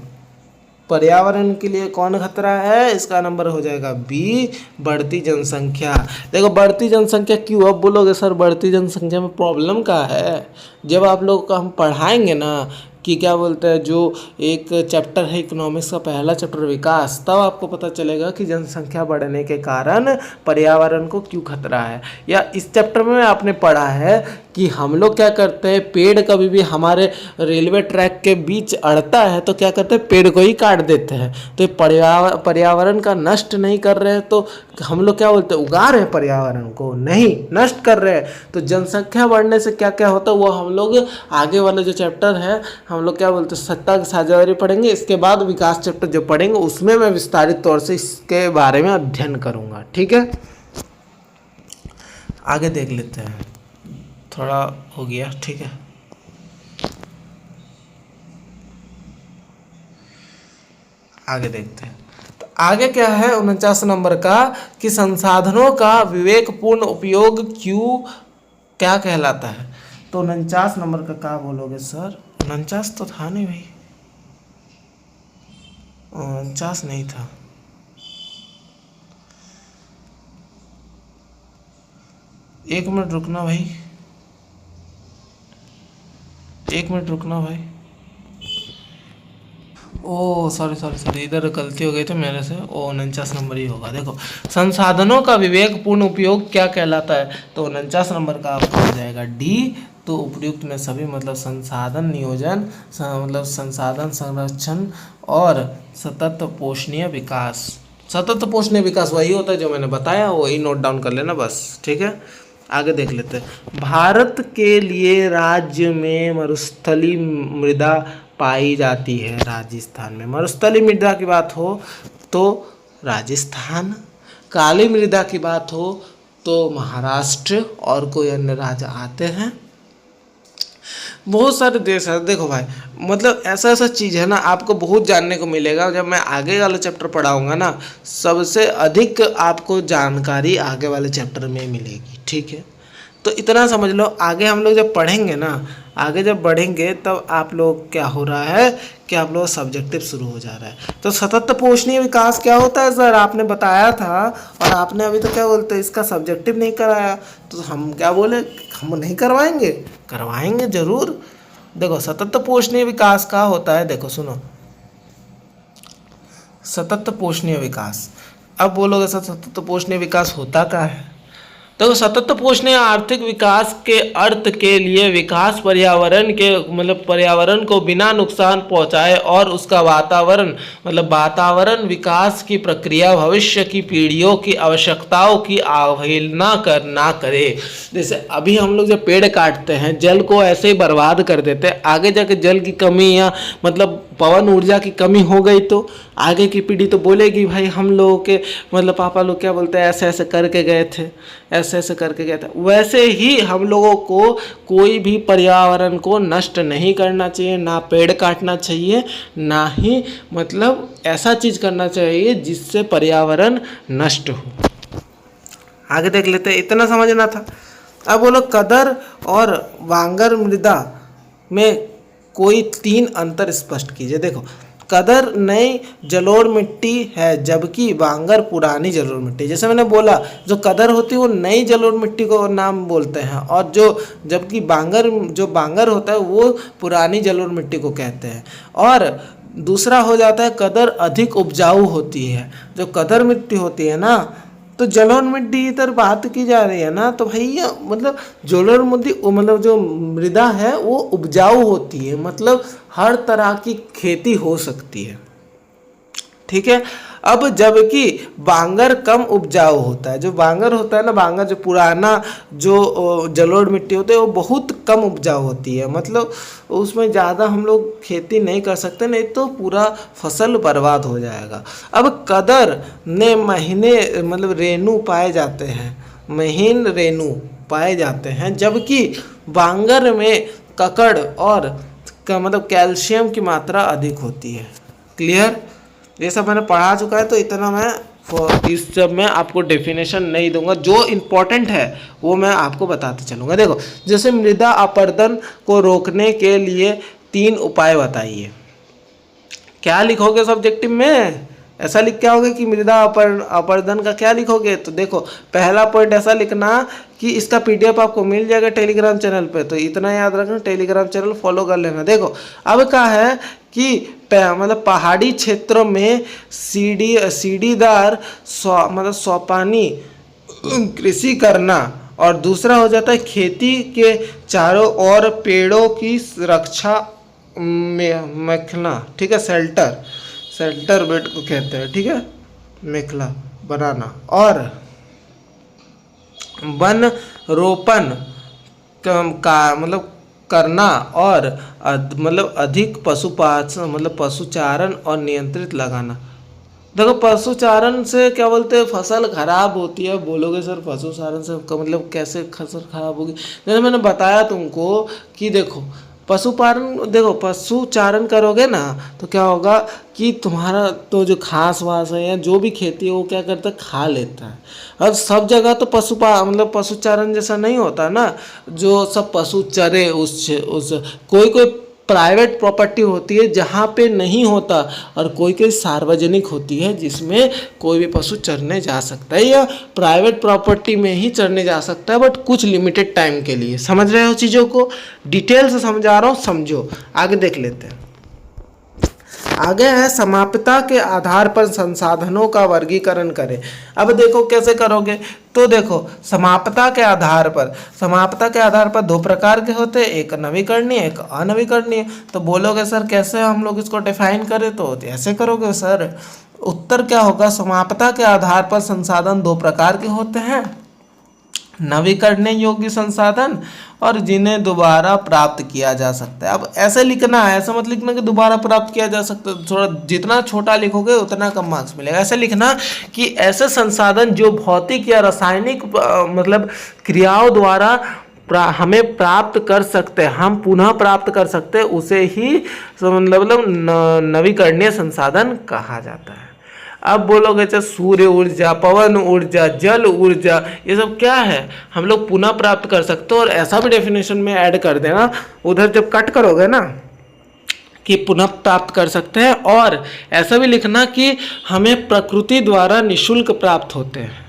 पर्यावरण के लिए कौन खतरा है, इसका नंबर हो जाएगा बी, बढ़ती जनसंख्या। देखो बढ़ती जनसंख्या क्यों, अब बोलोगे सर बढ़ती जनसंख्या में प्रॉब्लम क्या है, जब आप लोग को हम पढ़ाएंगे ना कि क्या बोलते हैं, जो एक चैप्टर है इकोनॉमिक्स का पहला चैप्टर विकास, तब आपको पता चलेगा कि जनसंख्या बढ़ने के कारण पर्यावरण को क्यों खतरा है। या इस चैप्टर में आपने पढ़ा है कि हम लोग क्या करते हैं, पेड़ कभी भी हमारे रेलवे ट्रैक के बीच अड़ता है तो क्या करते हैं, पेड़ को ही काट देते हैं। तो ये पर्यावरण का नष्ट नहीं कर रहे हैं, तो हम लोग क्या बोलते हैं, उगा रहे हैं पर्यावरण को, नहीं नष्ट कर रहे हैं। तो जनसंख्या बढ़ने से क्या क्या होता है वो हम लोग आगे वाला जो चैप्टर है हम लोग क्या बोलते हैं, सत्ता की साझेदारी पढ़ेंगे। इसके बाद विकास चैप्टर जो पढ़ेंगे उसमें मैं विस्तारित तौर से इसके बारे में अध्ययन करूँगा। ठीक है, आगे देख लेते हैं, थोड़ा हो गया। ठीक है, आगे देखते हैं। तो आगे क्या है 49 नंबर का, कि संसाधनों का विवेकपूर्ण उपयोग क्यों क्या कहलाता है। तो 49 नंबर का क्या बोलोगे सर, 49 तो था नहीं भाई, 49 नहीं था, एक मिनट रुकना भाई, एक मिनट रुकना भाई। ओ सॉरी इधर गलती हो गई थी मेरे से, ओ 49 नंबर ही होगा। देखो संसाधनों का विवेकपूर्ण उपयोग क्या कहलाता है, तो 49 नंबर का आपका हो जाएगा डी। तो उपयुक्त में सभी मतलब संसाधन नियोजन, मतलब संसाधन संरक्षण और सतत पोषणीय विकास। सतत पोषणीय विकास वही होता है जो मैंने बताया, वही नोट डाउन कर लेना बस। ठीक है, आगे देख लेते हैं। भारत के लिए राज्य में मरुस्थली मृदा पाई जाती है राजस्थान में। मरुस्थली मृदा की बात हो तो राजस्थान, काली मृदा की बात हो तो महाराष्ट्र, और कोई अन्य राज्य आते हैं, बहुत सारे देश हैं। देखो भाई मतलब ऐसा ऐसा चीज़ है ना, आपको बहुत जानने को मिलेगा। जब मैं आगे वाला चैप्टर पढ़ाऊंगा ना, सबसे अधिक आपको जानकारी आगे वाले चैप्टर में मिलेगी। ठीक है, तो इतना समझ लो। आगे हम लोग जब पढ़ेंगे ना, आगे जब बढ़ेंगे तब आप लोग क्या हो रहा है कि आप लोग सब्जेक्टिव शुरू हो जा रहा है। तो सतत पोषणीय विकास क्या होता है सर, आपने बताया था और आपने अभी तो क्या बोलते हैं इसका सब्जेक्टिव नहीं कराया, तो हम क्या बोले, हम नहीं करवाएंगे, करवाएंगे जरूर। देखो सतत पोषणीय विकास का होता है, देखो सुनो, सतत पोषणीय विकास। अब बोलोगे सर सतत पोषणीय विकास होता क्या है, तो सतत पोषणीय आर्थिक विकास के अर्थ के लिए विकास पर्यावरण के मतलब पर्यावरण को बिना नुकसान पहुंचाए और उसका वातावरण मतलब वातावरण विकास की प्रक्रिया भविष्य की पीढ़ियों की आवश्यकताओं की अवहेलना ना करे। जैसे अभी हम लोग जब पेड़ काटते हैं, जल को ऐसे ही बर्बाद कर देते हैं, आगे जाके जल की कमी या मतलब पवन ऊर्जा की कमी हो गई तो आगे की पीढ़ी तो बोलेगी भाई हम लोगों के मतलब पापा लोग क्या बोलते हैं, ऐसे ऐसे करके गए थे, ऐसे ऐसे करके गया था। वैसे ही हम लोगों को कोई भी पर्यावरण को नष्ट नहीं करना चाहिए, ना पेड़ काटना चाहिए, ना ही मतलब ऐसा चीज़ करना चाहिए जिससे पर्यावरण नष्ट हो। आगे देख लेते हैं, इतना समझना था। अब बोलो कदर और वांगर मृदा में कोई 3 अंतर स्पष्ट कीजिए। देखो कदर नई जलोढ़ मिट्टी है जबकि वांगर पुरानी जलोढ़ मिट्टी। जैसे मैंने बोला जो कदर होती है वो नई जलोढ़ मिट्टी को नाम बोलते हैं, और जो जबकि बांगर होता है वो पुरानी जलोढ़ मिट्टी को कहते हैं। और दूसरा हो जाता है कदर अधिक उपजाऊ होती है। जो कदर मिट्टी होती है ना, तो जलोढ़ मिट्टी इधर बात की जा रही है ना, तो भैया मतलब जलोढ़ मिट्टी मतलब जो मृदा है वो उपजाऊ होती है, मतलब हर तरह की खेती हो सकती है। ठीक है, अब जबकि बांगर कम उपजाऊ होता है, जो बांगर होता है ना, बांगर जो पुराना जो जलोढ़ मिट्टी होती है वो बहुत कम उपजाऊ होती है, मतलब उसमें ज़्यादा हम लोग खेती नहीं कर सकते, नहीं तो पूरा फसल बर्बाद हो जाएगा। अब कदर ने महीने मतलब रेणु पाए जाते हैं, महीन रेणु पाए जाते हैं, जबकि बांगर में ककड़ और मतलब कैल्शियम की मात्रा अधिक होती है। क्लियर? ये सब मैंने पढ़ा चुका है, तो इतना मैं इस सब में आपको डेफिनेशन नहीं दूंगा, जो इम्पोर्टेंट है वो मैं आपको बताते चलूँगा। देखो, जैसे मृदा अपरदन को रोकने के लिए 3 उपाय बताइए। क्या लिखोगे सब्जेक्टिव में? ऐसा लिख के आओगे कि मृदा अपरदन का क्या लिखोगे? तो देखो, पहला पॉइंट ऐसा लिखना कि इसका पीडीएफ आपको मिल जाएगा टेलीग्राम चैनल पे, तो इतना याद रखना, टेलीग्राम चैनल फॉलो कर लेना। देखो, अब क्या है कि मतलब पहाड़ी क्षेत्रों में सीढ़ीदार मतलब सोपानी कृषि करना, और दूसरा हो जाता है खेती के चारों ओर पेड़ों की रक्षा मेखला, ठीक है, शेल्टर बेड को कहते हैं, ठीक है, मेखला बनाना, और वन रोपण का मतलब करना, और मतलब अधिक पशुचारण और नियंत्रित लगाना। देखो, पशुचारण से क्या बोलते हैं, फसल खराब होती है। बोलोगे सर पशुचारण से मतलब कैसे फसल खराब होगी? जैसे मैंने बताया तुमको कि देखो, पशुचारण करोगे ना तो क्या होगा कि तुम्हारा तो जो घास वास है या जो भी खेती है वो क्या करता है, खा लेता है। अब सब जगह तो पशुचारण जैसा नहीं होता ना, जो सब पशु चरे उस कोई प्राइवेट प्रॉपर्टी होती है जहाँ पे नहीं होता, और कोई सार्वजनिक होती है जिसमें कोई भी पशु चरने जा सकता है, या प्राइवेट प्रॉपर्टी में ही चरने जा सकता है, बट कुछ लिमिटेड टाइम के लिए। समझ रहे हो चीज़ों को? डिटेल से समझा रहा हूँ, समझो। आगे देख लेते हैं। आगे है समाप्यता के आधार पर संसाधनों का वर्गीकरण करें। अब देखो कैसे करोगे, तो देखो, समाप्यता के आधार पर 2 प्रकार के होते हैं, एक नवीकरणीय एक अनवीकरणीय। तो बोलोगे सर कैसे हम लोग इसको डिफाइन करें, तो ऐसे करोगे सर। उत्तर क्या होगा, समाप्यता के आधार पर संसाधन 2 प्रकार के होते हैं, नवीकरणीय योग्य संसाधन और जिन्हें दोबारा प्राप्त किया जा सकता है। अब ऐसे लिखना है, ऐसा मत लिखना कि दोबारा प्राप्त किया जा सकता है, थोड़ा जितना छोटा लिखोगे उतना कम मार्क्स मिलेगा। ऐसे लिखना कि ऐसे संसाधन जो भौतिक या रासायनिक मतलब क्रियाओं द्वारा हमें प्राप्त कर सकते हैं, हम पुनः प्राप्त कर सकते हैं, उसे ही मतलब नवीकरणीय संसाधन कहा जाता है। अब बोलोगे चाहे सूर्य ऊर्जा, पवन ऊर्जा, जल ऊर्जा, ये सब क्या है, हम लोग पुनः प्राप्त कर सकते हो। और ऐसा भी डेफिनेशन में ऐड कर देना उधर जब कट करोगे ना कि पुनः प्राप्त कर सकते हैं, और ऐसा भी लिखना कि हमें प्रकृति द्वारा निःशुल्क प्राप्त होते हैं।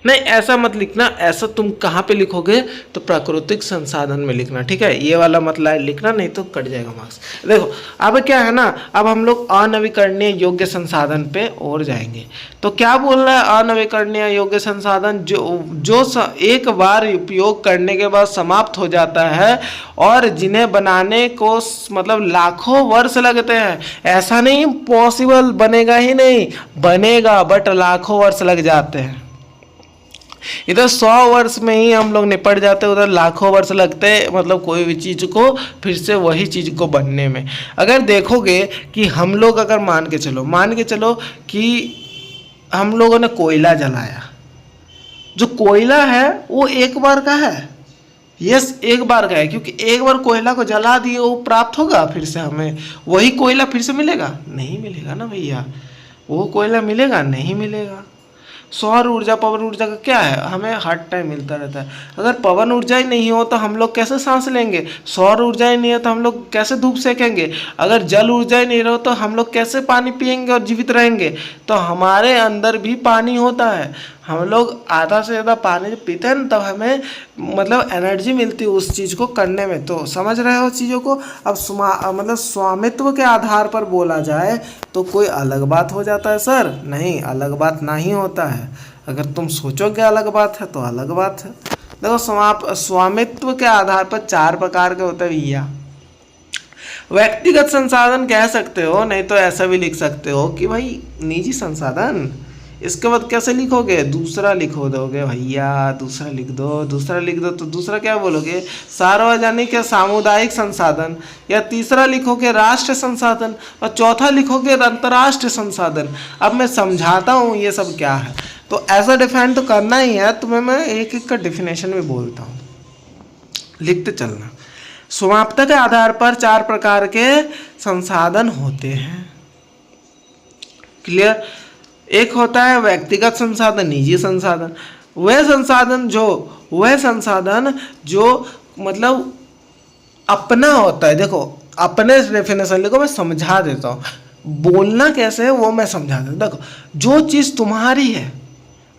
नहीं, ऐसा मत लिखना, ऐसा तुम कहाँ पे लिखोगे, तो प्राकृतिक संसाधन में लिखना, ठीक है। ये वाला मत लिखना, नहीं तो कट जाएगा मार्क्स। देखो, अब क्या है ना, अब हम लोग अनवीकरणीय योग्य संसाधन पे और जाएंगे। तो क्या बोल रहा है, अनवीकरणीय योग्य संसाधन जो एक बार उपयोग करने के बाद समाप्त हो जाता है, और जिन्हें बनाने को मतलब लाखों वर्ष लगते हैं। ऐसा नहीं पॉसिबल, बनेगा ही नहीं, बनेगा बट लाखों वर्ष लग जाते हैं। इधर 100 वर्ष में ही हम लोग निपट जाते, उधर लाखों वर्ष लगते हैं, मतलब कोई भी चीज़ को फिर से वही चीज़ को बनने में। अगर देखोगे कि हम लोग अगर मान के चलो कि हम लोगों ने कोयला जलाया, जो कोयला है वो एक बार का है, यस एक बार का है, क्योंकि एक बार कोयला को जला दिए वो प्राप्त होगा, फिर से हमें वही कोयला फिर से मिलेगा, नहीं मिलेगा ना भैया, वो कोयला मिलेगा नहीं मिलेगा। सौर ऊर्जा, पवन ऊर्जा का क्या है, हमें हर टाइम मिलता रहता है। अगर पवन ऊर्जा ही नहीं हो तो हम लोग कैसे सांस लेंगे, सौर ऊर्जा ही नहीं है तो हम लोग कैसे धूप सेकेंगे, अगर जल ऊर्जा ही नहीं रहो तो हम लोग कैसे पानी पिएंगे और जीवित रहेंगे। तो हमारे अंदर भी पानी होता है, हम लोग आधा से ज़्यादा पानी पीते हैं तब हमें मतलब एनर्जी मिलती है उस चीज़ को करने में। तो समझ रहे हो चीज़ों को। अब मतलब स्वामित्व के आधार पर बोला जाए तो कोई अलग बात हो जाता है सर, नहीं अलग बात नहीं होता है। अगर तुम सोचोगे अलग बात है तो अलग बात है। देखो स्वामित्व के आधार पर 4 प्रकार के होते हैं भैया। व्यक्तिगत संसाधन कह सकते हो, नहीं तो ऐसा भी लिख सकते हो कि भाई निजी संसाधन। इसके बाद कैसे लिखोगे, दूसरा लिखो दोगे भैया, दूसरा लिख दो, दूसरा लिख दो तो दूसरा क्या बोलोगे, सार्वजनिक या सामुदायिक संसाधन, या तीसरा लिखोगे राष्ट्र संसाधन, और चौथा लिखोगे अंतर्राष्ट्रीय संसाधन। अब मैं समझाता हूँ ये सब क्या है, तो ऐसा डिफाइन तो करना ही है, तुम्हें मैं एक एक का डिफिनेशन भी बोलता हूँ, लिखते चलना। समाप्त के आधार पर 4 प्रकार के संसाधन होते हैं। क्लियर। एक होता है व्यक्तिगत संसाधन, निजी संसाधन। वह संसाधन जो मतलब अपना होता है। देखो अपने डेफिनेशन लिखो, मैं समझा देता हूँ, बोलना कैसे है वो मैं समझा देता हूँ। देखो जो चीज़ तुम्हारी है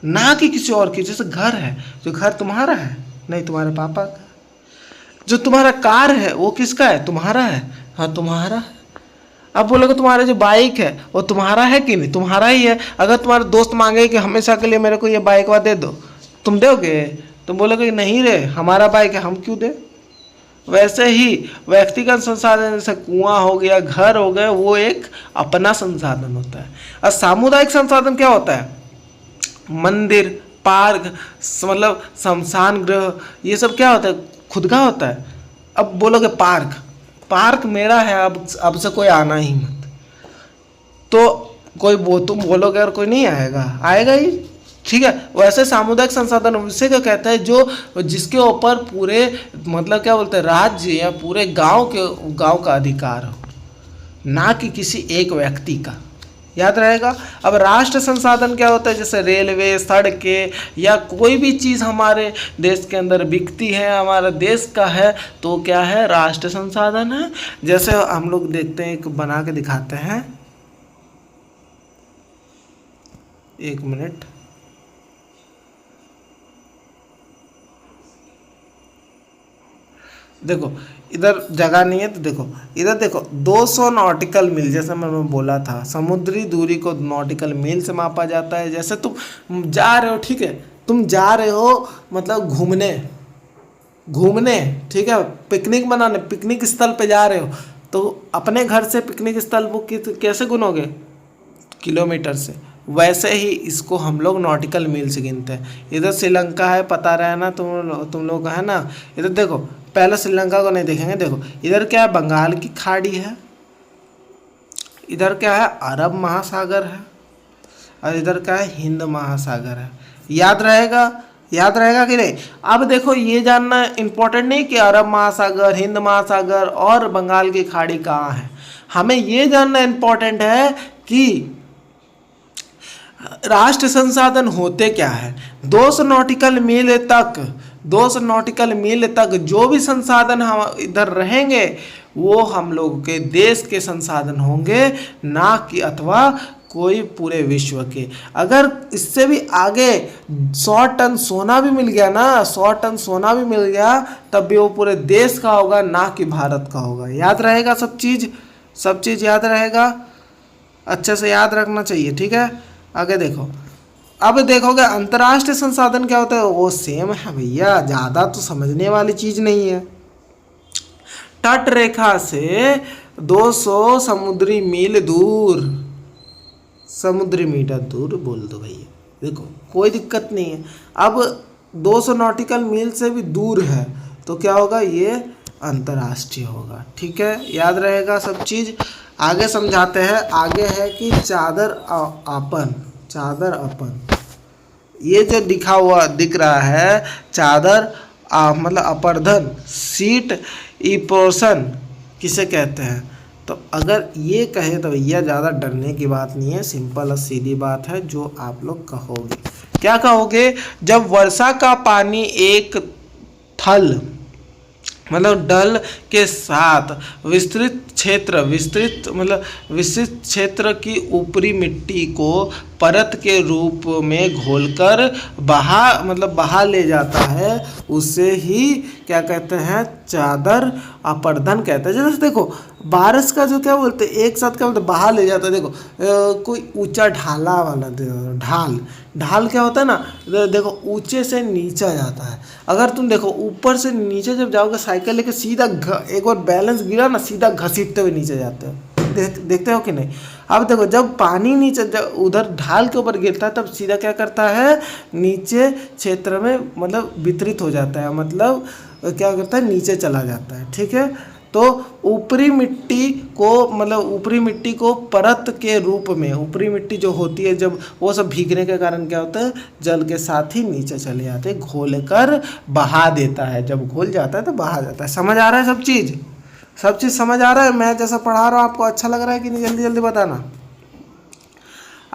ना कि किसी और की, जैसे घर है, जो घर तुम्हारा है नहीं, तुम्हारे पापा का। जो तुम्हारा कार है वो किसका है, तुम्हारा है, हाँ तुम्हारा है। अब बोलोगे तुम्हारा जो बाइक है वो तुम्हारा है कि नहीं, तुम्हारा ही है। अगर तुम्हारे दोस्त मांगे कि हमेशा के लिए मेरे को ये बाइक वा दे दो, तुम दोगे? तुम बोलोगे नहीं रे हमारा बाइक है, हम क्यों दे। वैसे ही व्यक्तिगत संसाधन जैसे कुआं हो गया, घर हो गए, वो एक अपना संसाधन होता है। और सामुदायिक संसाधन क्या होता है, मंदिर, पार्क, मतलब शमशान गृह, ये सब क्या होता है, खुद का होता है। अब बोलोगे पार्क मेरा है, अब से कोई आना ही मत, तो तुम बोलोगे और कोई नहीं आएगा ही, ठीक है। वैसे सामुदायिक संसाधन उसे क्या कहता है, जो जिसके ऊपर पूरे मतलब क्या बोलते हैं, राज्य या पूरे गांव का अधिकार हो, ना कि किसी एक व्यक्ति का। याद रहेगा। अब राष्ट्र संसाधन क्या होता है, जैसे रेलवे, सड़कें या कोई भी चीज़ हमारे देश के अंदर बिकती है, हमारा देश का है, तो क्या है, राष्ट्र संसाधन है। जैसे हम लोग देखते हैं, एक बना के दिखाते हैं, एक मिनट, देखो इधर जगह नहीं है तो देखो इधर देखो 200 नॉटिकल मील, जैसे मैंने बोला था समुद्री दूरी को नॉटिकल मील से मापा जाता है। जैसे तुम जा रहे हो, ठीक है, तुम जा रहे हो मतलब घूमने, ठीक है, पिकनिक मनाने, पिकनिक स्थल पे जा रहे हो, तो अपने घर से पिकनिक स्थल वो कैसे गिनोगे, किलोमीटर से। वैसे ही इसको हम लोग नॉटिकल मील से गिनते हैं। इधर श्रीलंका है, पता रहे ना तुम लोग का है ना। इधर देखो, पहले श्रीलंका को नहीं देखेंगे, देखो इधर क्या है, बंगाल की खाड़ी है, इधर क्या है, अरब महासागर है, और इधर क्या है, हिंद महासागर है। याद रहेगा कि नहीं। अब देखो ये जानना इम्पोर्टेंट नहीं कि अरब महासागर, हिंद महासागर और बंगाल की खाड़ी कहाँ है, हमें ये जानना इम्पोर्टेंट है कि राष्ट्र संसाधन होते क्या है। 200 नॉटिकल मील तक जो भी संसाधन हम इधर रहेंगे वो हम लोगों के देश के संसाधन होंगे, ना कि अथवा कोई पूरे विश्व के। अगर इससे भी आगे 100 टन सोना भी मिल गया ना, 100 टन सोना भी मिल गया, तब भी वो पूरे देश का होगा, ना कि भारत का होगा। याद रहेगा सब चीज़ याद रहेगा, अच्छे से याद रखना चाहिए, ठीक है। आगे देखो, अब देखोगे अंतर्राष्ट्रीय संसाधन क्या होता है, वो सेम है भैया, ज़्यादा तो समझने वाली चीज़ नहीं है। तट रेखा से 200 समुद्री मीटर दूर बोल दो भैया, देखो कोई दिक्कत नहीं है। अब 200 नॉटिकल मील से भी दूर है तो क्या होगा, ये अंतर्राष्ट्रीय होगा, ठीक है। याद रहेगा सब चीज़। आगे समझाते हैं। आगे है कि चादर अपन, ये जो दिख रहा है चादर मतलब अपर्धन, सीट इपोर्शन किसे कहते हैं। तो अगर ये कहे तो भैया ज़्यादा डरने की बात नहीं है, सिंपल और सीधी बात है जो आप लोग कहोगे। क्या कहोगे, जब वर्षा का पानी एक थल मतलब डल के साथ विस्तृत क्षेत्र की ऊपरी मिट्टी को परत के रूप में घोलकर बहा ले जाता है, उसे ही क्या कहते हैं, चादर अपर्धन कहते हैं। जैसे देखो बारिश का जो क्या बोलते हैं, एक साथ क्या बोलते हैं, बहा ले जाता है। देखो कोई ऊंचा ढाला वाला ढाल क्या होता है ना, देखो ऊंचे से नीचा जाता है। अगर तुम देखो ऊपर से नीचे जब जाओगे साइकिल लेके सीधा एक बार बैलेंस गिरा ना, सीधा घसीट गिरते हुए नीचे जाते हो, देखते हो कि नहीं। अब देखो जब पानी नीचे उधर ढाल के ऊपर गिरता है तब सीधा क्या करता है, नीचे क्षेत्र में मतलब वितरित हो जाता है, मतलब क्या करता है, नीचे चला जाता है। ठीक है, तो ऊपरी मिट्टी को परत के रूप में, ऊपरी मिट्टी जो होती है जब वो सब भीगने के कारण क्या होता है, जल के साथ ही नीचे चले जाते हैं, घोल कर बहा देता है। जब घोल जाता है तो बहा जाता है। समझ आ रहा है सब चीज़ समझ आ रहा है। मैं जैसा पढ़ा रहा हूँ आपको अच्छा लग रहा है कि नहीं, जल्दी जल्दी बताना।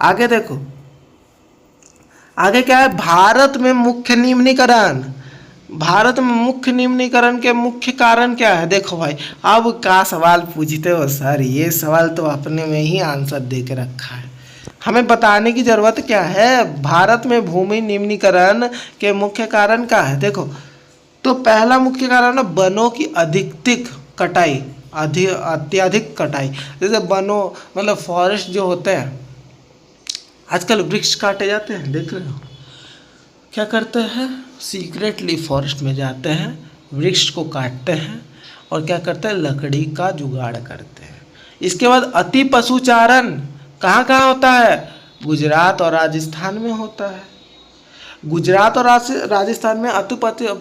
आगे देखो, आगे क्या है, भारत में मुख्य निम्नीकरण के मुख्य कारण क्या है। देखो भाई, अब क्या सवाल पूछते हो सर, ये सवाल तो अपने में ही आंसर दे के रखा है, हमें बताने की जरूरत क्या है। भारत में भूमि निम्नीकरण के मुख्य कारण क्या है। देखो, तो पहला मुख्य कारण है वनों की अत्यधिक कटाई। जैसे वनों मतलब फॉरेस्ट जो होते हैं, आजकल वृक्ष काटे जाते हैं, देख रहे हो, क्या करते हैं, सीक्रेटली फॉरेस्ट में जाते हैं, वृक्ष को काटते हैं और क्या करते हैं, लकड़ी का जुगाड़ करते हैं। इसके बाद अति पशुचारण कहाँ कहाँ होता है, गुजरात और राजस्थान में होता है। गुजरात और राजस्थान में अति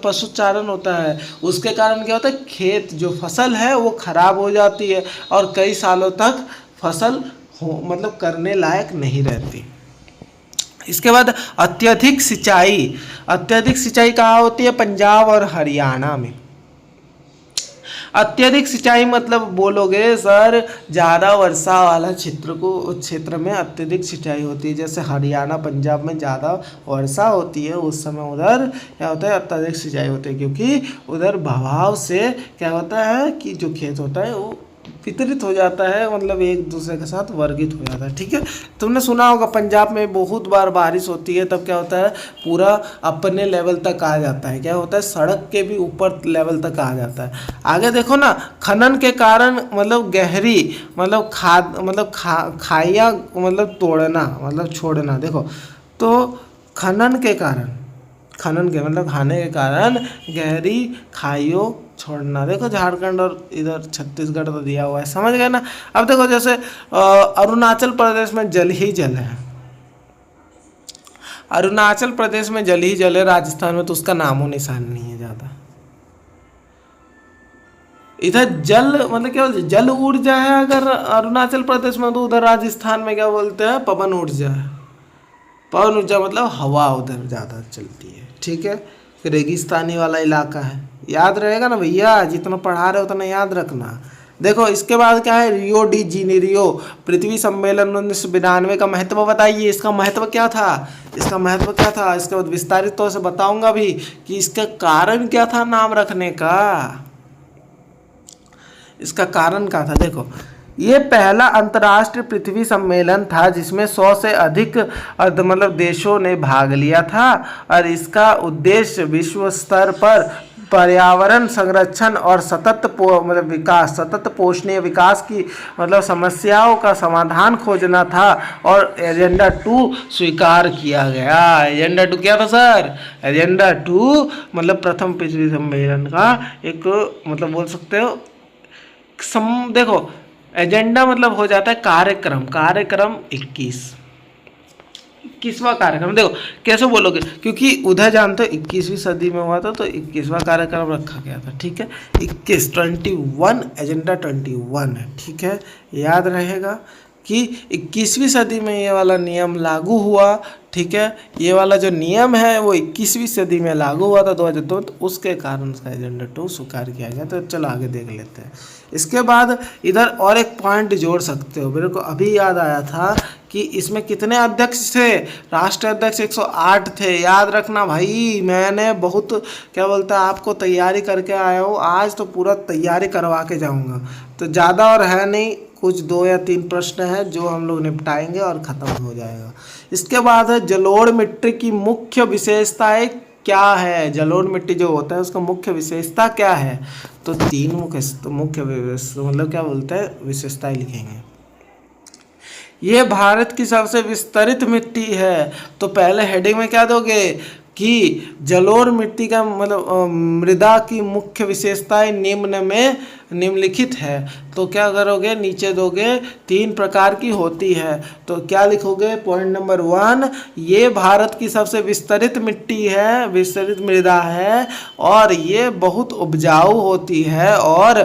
पशुचारण होता है। उसके कारण क्या होता है, खेत जो फसल है वो खराब हो जाती है और कई सालों तक फसल मतलब करने लायक नहीं रहती। इसके बाद अत्यधिक सिंचाई कहाँ होती है, पंजाब और हरियाणा में। अत्यधिक सिंचाई मतलब बोलोगे सर, ज़्यादा वर्षा वाला क्षेत्र में अत्यधिक सिंचाई होती है। जैसे हरियाणा पंजाब में ज़्यादा वर्षा होती है, उस समय उधर क्या होता है, अत्यधिक सिंचाई होती है, क्योंकि उधर बहाव से क्या होता है कि जो खेत होता है वो वितरित हो जाता है, मतलब एक दूसरे के साथ वर्गित हो जाता है। ठीक है, तुमने सुना होगा पंजाब में बहुत बार बारिश होती है, तब क्या होता है, पूरा अपने लेवल तक आ जाता है, क्या होता है, सड़क के भी ऊपर लेवल तक आ जाता है। आगे देखो ना, खनन के कारण मतलब गहरी मतलब खाइयाँ मतलब तोड़ना मतलब छोड़ना। देखो, तो खनन के मतलब खाने के कारण गहरी खाइयों छोड़ना। देखो झारखंड और इधर छत्तीसगढ़ तो दिया हुआ है, समझ गए ना। अब देखो जैसे अरुणाचल प्रदेश में जल ही जल है, अरुणाचल प्रदेश में जल ही जल है, राजस्थान में तो उसका नामो निशान नहीं है ज़्यादा। इधर जल मतलब क्या बोलते, जल ऊर्जा है अगर अरुणाचल प्रदेश में, तो उधर राजस्थान में क्या बोलते हैं, पवन ऊर्जा है। पवन ऊर्जा मतलब हवा उधर ज़्यादा चलती है। ठीक है, रेगिस्तानी वाला इलाका है, याद रहेगा ना भैया, जितना पढ़ा रहे हो उतना याद रखना। देखो इसके बाद क्या है, रियो डी जेनेरियो पृथ्वी सम्मेलन 1992 का महत्व बताइए। इसका महत्व क्या था, इसके बाद विस्तारित तौर से बताऊंगा भी कि इसका कारण क्या था नाम रखने का, इसका कारण क्या था। देखो, ये पहला अंतर्राष्ट्रीय पृथ्वी सम्मेलन था जिसमें 100 से अधिक मतलब देशों ने भाग लिया था, और इसका उद्देश्य विश्व स्तर पर पर्यावरण संरक्षण और सतत पोषणीय विकास की मतलब समस्याओं का समाधान खोजना था। और एजेंडा 2 स्वीकार किया गया। एजेंडा 2 क्या था सर, एजेंडा 2 मतलब प्रथम पृथ्वी सम्मेलन का एक मतलब बोल सकते हो देखो, एजेंडा मतलब हो जाता है कार्यक्रम 21वां कार्यक्रम। देखो कैसे बोलोगे, क्योंकि उधर जानते हो 21वीं सदी में हुआ था, तो 21वां कार्यक्रम रखा गया था। ठीक है, 21 एजेंडा 21 है। ठीक है, याद रहेगा कि 21वीं सदी में ये वाला नियम लागू हुआ। ठीक है, ये वाला जो नियम है वो 21वीं सदी में लागू हुआ था 2002, तो उसके कारण उसका एजेंडा 2 स्वीकार किया गया। तो चलो आगे देख लेते हैं। इसके बाद इधर और एक पॉइंट जोड़ सकते हो, मेरे को अभी याद आया था कि इसमें कितने अध्यक्ष थे, राष्ट्रीय अध्यक्ष 108 थे। याद रखना भाई, मैंने बहुत क्या बोलता है आपको तैयारी करके आया हूँ, आज तो पूरा तैयारी करवा के जाऊँगा। तो ज़्यादा और है नहीं, कुछ 2 या 3 प्रश्न हैं जो हम लोग निपटाएंगे और ख़त्म हो जाएगा। इसके बाद है जलोढ़ मिट्टी की मुख्य विशेषताएं क्या है, जलोढ़ मिट्टी जो होता है उसका मुख्य विशेषता क्या है। तो 3 मुख्य मतलब क्या बोलते हैं विशेषताएं लिखेंगे। ये भारत की सबसे विस्तृत मिट्टी है। तो पहले हेडिंग में क्या दोगे कि जलोढ़ मिट्टी का मतलब मृदा की मुख्य विशेषताएं निम्न में निम्नलिखित है। तो क्या करोगे, नीचे दोगे 3 प्रकार की होती है। तो क्या लिखोगे, पॉइंट नंबर 1, ये भारत की सबसे विस्तृत मिट्टी है, विस्तृत मृदा है और ये बहुत उपजाऊ होती है और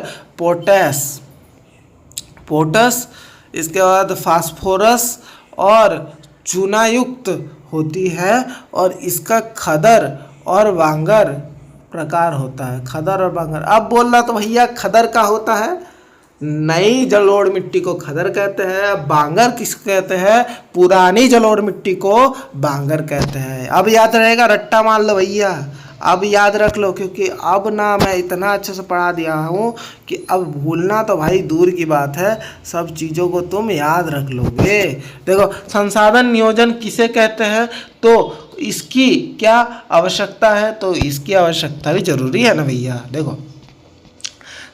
पोटस इसके बाद फास्फोरस और चूनायुक्त होती है और इसका खदर और बांगर प्रकार होता है। खदर और बांगर, अब बोल रहा तो भैया खदर का होता है, नई जलोढ़ मिट्टी को खदर कहते हैं, बांगर किसको कहते हैं, पुरानी जलोढ़ मिट्टी को बांगर कहते हैं। अब याद रहेगा, रट्टा मार लो भैया, अब याद रख लो, क्योंकि अब ना मैं इतना अच्छे से पढ़ा दिया हूँ कि अब भूलना तो भाई दूर की बात है, सब चीज़ों को तुम याद रख लोगे। देखो, संसाधन नियोजन किसे कहते हैं, तो इसकी क्या आवश्यकता है, तो इसकी आवश्यकता भी जरूरी है ना भैया। देखो,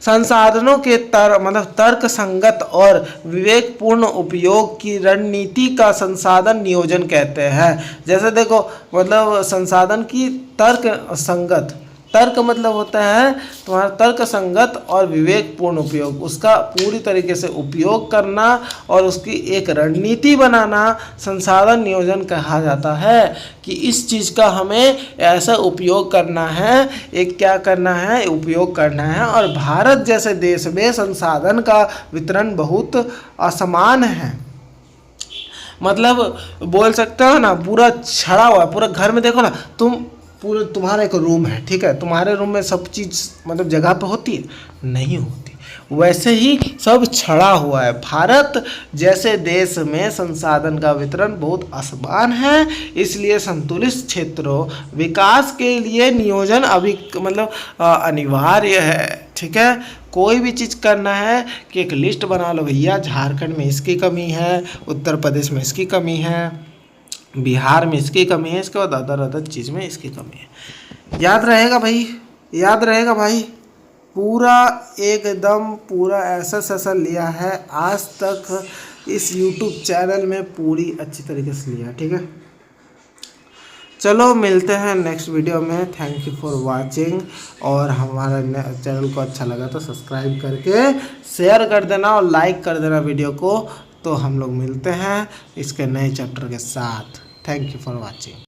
संसाधनों के तर्क संगत और विवेकपूर्ण उपयोग की रणनीति का संसाधन नियोजन कहते हैं। जैसे देखो, मतलब संसाधन की तर्क संगत, तर्क मतलब होता है तुम्हारा तर्क संगत और विवेकपूर्ण उपयोग, उसका पूरी तरीके से उपयोग करना और उसकी एक रणनीति बनाना संसाधन नियोजन कहा जाता है। कि इस चीज़ का हमें ऐसा उपयोग करना है, एक क्या करना है, उपयोग करना है। और भारत जैसे देश में संसाधन का वितरण बहुत असमान है, मतलब बोल सकते हो ना, पूरा छड़ा हुआ है। पूरा घर में देखो ना तुम, पूरे तुम्हारा एक रूम है, ठीक है, तुम्हारे रूम में सब चीज़ मतलब जगह पे होती है, नहीं होती, वैसे ही सब छड़ा हुआ है। भारत जैसे देश में संसाधन का वितरण बहुत असमान है, इसलिए संतुलित क्षेत्रों विकास के लिए नियोजन मतलब अनिवार्य है। ठीक है, कोई भी चीज़ करना है कि एक लिस्ट बना लो भैया, झारखंड में इसकी कमी है, उत्तर प्रदेश में इसकी कमी है, बिहार में इसकी कमी है, इसके बाद अदर चीज़ में इसकी कमी है। याद रहेगा भाई, याद रहेगा भाई, पूरा एकदम पूरा ऐसा लिया है आज तक इस YouTube चैनल में, पूरी अच्छी तरीके से लिया। ठीक है, चलो मिलते हैं नेक्स्ट वीडियो में। थैंक यू फॉर वाचिंग, और हमारा चैनल को अच्छा लगा तो सब्सक्राइब करके शेयर कर देना और लाइक कर देना वीडियो को। तो हम लोग मिलते हैं इसके नए चैप्टर के साथ। Thank you for watching.